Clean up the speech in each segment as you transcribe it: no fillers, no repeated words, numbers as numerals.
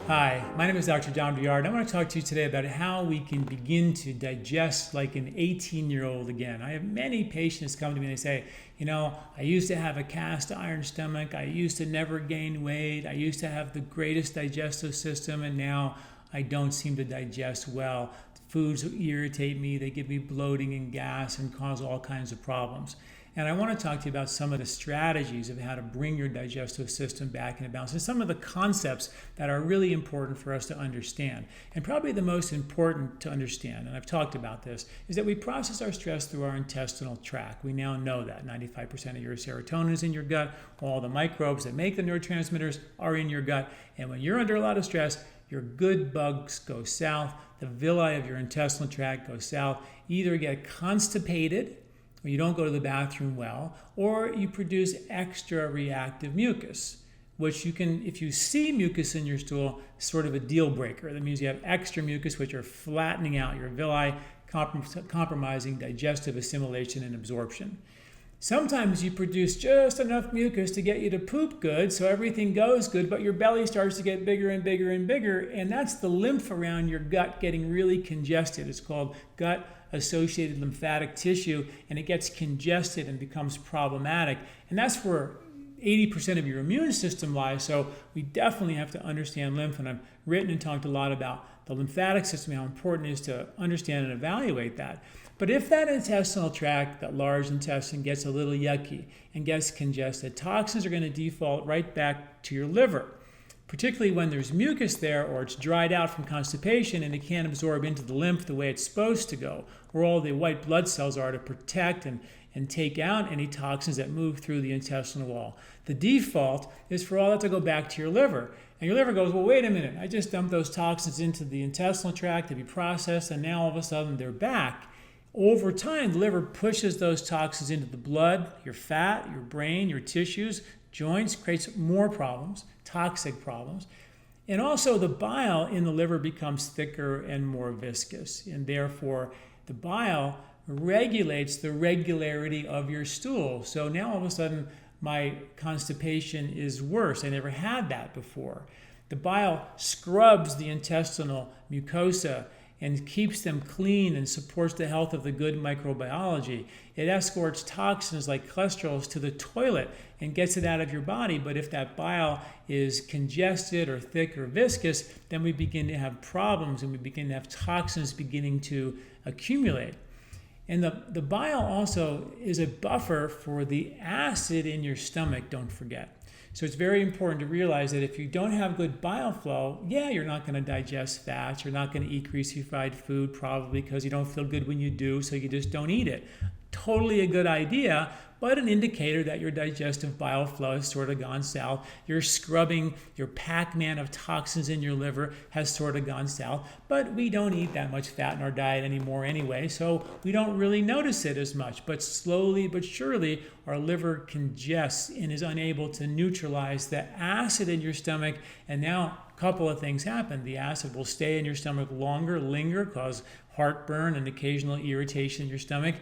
Hi, my name is Dr. Douillard. I want to talk to you today about how we can begin to digest like an 18-year-old again. I have many patients come to me and they say, I used to have a cast iron stomach. I used to never gain weight. I used to have the greatest digestive system, and now I don't seem to digest well. Foods irritate me. They give me bloating and gas and cause all kinds of problems. And I want to talk to you about some of the strategies of how to bring your digestive system back into balance and some of the concepts that are really important for us to understand. And probably the most important to understand, and I've talked about this, is that we process our stress through our intestinal tract. We now know that 95% of your serotonin is in your gut. All the microbes that make the neurotransmitters are in your gut. And when you're under a lot of stress, your good bugs go south. The villi of your intestinal tract go south. You either get constipated, or you don't go to the bathroom well, or you produce extra reactive mucus, which you can, if you see mucus in your stool, sort of a deal breaker. That means you have extra mucus, which are flattening out your villi, compromising digestive assimilation and absorption. Sometimes you produce just enough mucus to get you to poop good, so everything goes good, but your belly starts to get bigger and bigger and bigger, and that's the lymph around your gut getting really congested. It's called gut-associated lymphatic tissue, and it gets congested and becomes problematic. And that's where 80% of your immune system lies, so we definitely have to understand lymph, and I've written and talked a lot about the lymphatic system, how important it is to understand and evaluate that. But if that intestinal tract, that large intestine, gets a little yucky and gets congested, toxins are going to default right back to your liver, particularly when there's mucus there or it's dried out from constipation and it can't absorb into the lymph the way it's supposed to go, where all the white blood cells are to protect and take out any toxins that move through the intestinal wall. The default is for all that to go back to your liver. And your liver goes, well, wait a minute, I just dumped those toxins into the intestinal tract to be processed, and now all of a sudden they're back. Over time, the liver pushes those toxins into the blood, your fat, your brain, your tissues, joints, creates more problems, toxic problems. And also the bile in the liver becomes thicker and more viscous. And therefore, the bile regulates the regularity of your stool. So now all of a sudden, my constipation is worse. I never had that before. The bile scrubs the intestinal mucosa and keeps them clean and supports the health of the good microbiology. It escorts toxins like cholesterol to the toilet and gets it out of your body. But if that bile is congested or thick or viscous, then we begin to have problems and we begin to have toxins beginning to accumulate. And the bile also is a buffer for the acid in your stomach, don't forget. So it's very important to realize that if you don't have good bile flow, you're not going to digest fats. You're not going to eat greasy fried food probably because you don't feel good when you do, so you just don't eat it. Totally a good idea, but an indicator that your digestive bile flow has sort of gone south. You're scrubbing your Pac-Man of toxins in your liver has sort of gone south, but we don't eat that much fat in our diet anymore anyway, so we don't really notice it as much. But slowly but surely, our liver congests and is unable to neutralize the acid in your stomach, and now a couple of things happen. The acid will stay in your stomach longer, linger, cause heartburn and occasional irritation in your stomach.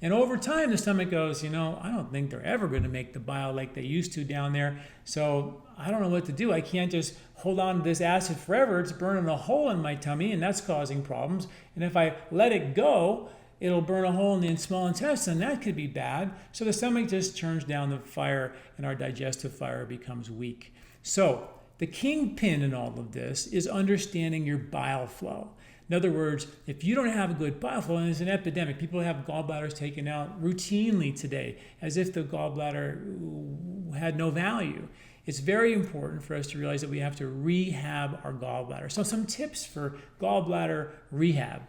And over time, the stomach goes, I don't think they're ever going to make the bile like they used to down there. So I don't know what to do. I can't just hold on to this acid forever. It's burning a hole in my tummy, and that's causing problems. And if I let it go, it'll burn a hole in the small intestine. That could be bad. So the stomach just turns down the fire, and our digestive fire becomes weak. So the kingpin in all of this is understanding your bile flow. In other words, if you don't have a good bile flow, and it's an epidemic, people have gallbladders taken out routinely today as if the gallbladder had no value. It's very important for us to realize that we have to rehab our gallbladder. So some tips for gallbladder rehab.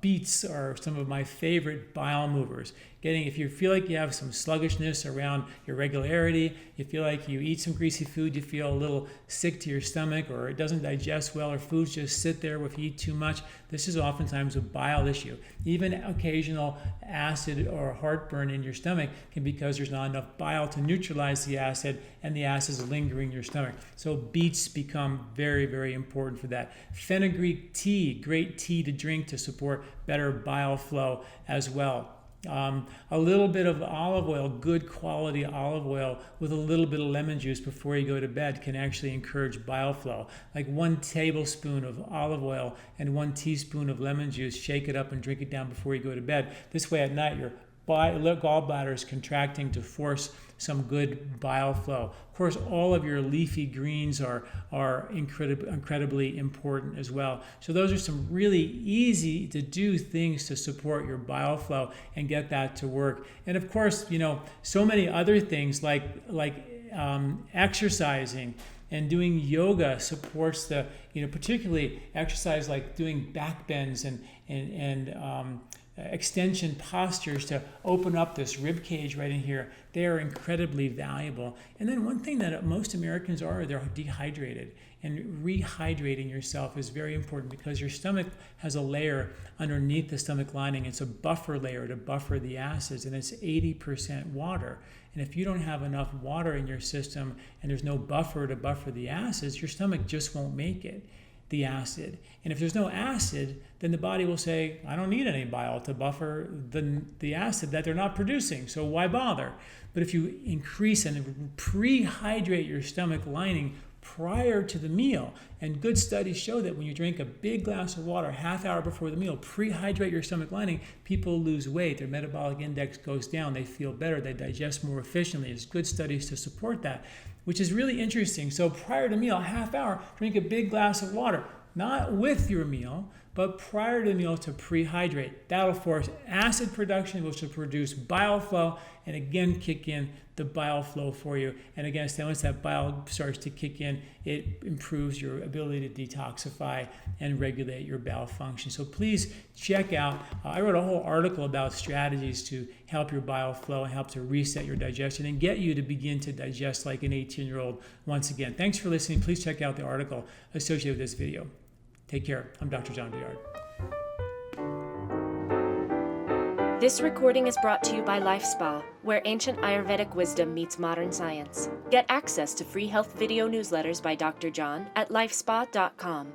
Beets are some of my favorite bile movers. If you feel like you have some sluggishness around your regularity, you feel like you eat some greasy food, you feel a little sick to your stomach, or it doesn't digest well, or foods just sit there if you eat too much, this is oftentimes a bile issue. Even occasional acid or heartburn in your stomach can be because there's not enough bile to neutralize the acid, and the acid is lingering in your stomach. So beets become very, very important for that. Fenugreek tea, great tea to drink to support better bile flow as well. A little bit of olive oil, good quality olive oil with a little bit of lemon juice before you go to bed can actually encourage bile flow. Like 1 tablespoon of olive oil and 1 teaspoon of lemon juice, shake it up and drink it down before you go to bed. This way at night your gallbladder is contracting to force some good bile flow. Of course, all of your leafy greens are incredibly important as well. So those are some really easy to do things to support your bile flow and get that to work. And of course, so many other things like exercising and doing yoga supports the, particularly exercise like doing back bends and extension postures to open up this rib cage right in here. They are incredibly valuable. And then one thing that most Americans they're dehydrated. And rehydrating yourself is very important because your stomach has a layer underneath the stomach lining. It's a buffer layer to buffer the acids, and it's 80% water. And if you don't have enough water in your system and there's no buffer to buffer the acids, your stomach just won't make it, the acid. And if there's no acid, then the body will say, I don't need any bile to buffer the acid that they're not producing, so why bother? But if you increase and prehydrate your stomach lining prior to the meal, and good studies show that when you drink a big glass of water half hour before the meal, prehydrate your stomach lining, people lose weight, their metabolic index goes down, they feel better, they digest more efficiently. There's good studies to support that, which is really interesting. So prior to meal, a half hour, drink a big glass of water, not with your meal, but prior to the meal to prehydrate. That'll force acid production, which will produce bile flow, and again kick in the bile flow for you. And again, once that bile starts to kick in, it improves your ability to detoxify and regulate your bowel function. So please check out, I wrote a whole article about strategies to help your bile flow and help to reset your digestion and get you to begin to digest like an 18-year-old once again. Thanks for listening. Please check out the article associated with this video. Take care. I'm Dr. John Douillard. This recording is brought to you by LifeSpa, where ancient Ayurvedic wisdom meets modern science. Get access to free health video newsletters by Dr. John at lifespa.com.